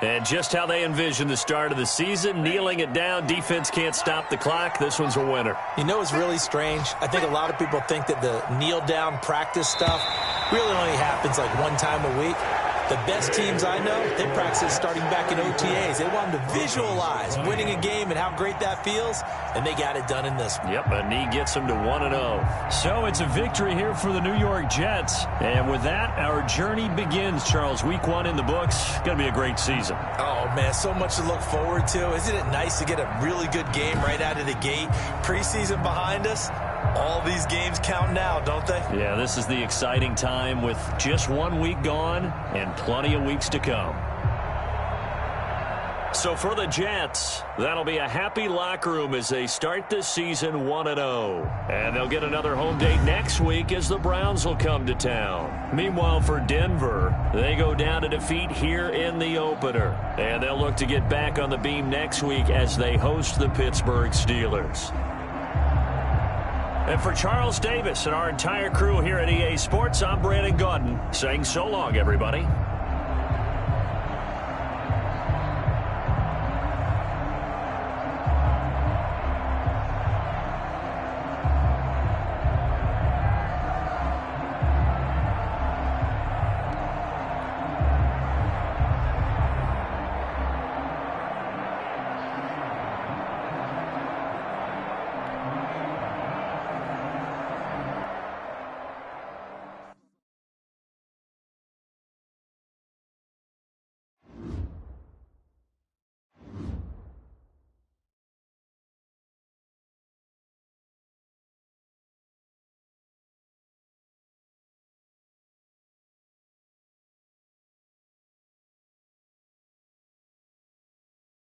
And just how they envision the start of the season, kneeling it down, defense can't stop the clock. This one's a winner. You know what's really strange? I think a lot of people think that the kneel-down practice stuff really only happens like one time a week. The best teams I know, they practice starting back in OTAs. They want them to visualize winning a game and how great that feels, and they got it done in this one. Yep, a knee gets them to 1-0. So it's a victory here for the New York Jets. And with that, our journey begins, Charles. Week 1 in the books. Going to be a great season. Oh, man, so much to look forward to. Isn't it nice to get a really good game right out of the gate? Preseason behind us. All these games count now, don't they? Yeah, this is the exciting time with just 1 week gone and plenty of weeks to come. So for the Jets, that'll be a happy locker room as they start this season 1-0. And they'll get another home date next week as the Browns will come to town. Meanwhile, for Denver, they go down to defeat here in the opener. And they'll look to get back on the beam next week as they host the Pittsburgh Steelers. And for Charles Davis and our entire crew here at EA Sports, I'm Brandon Gaudin saying so long, everybody.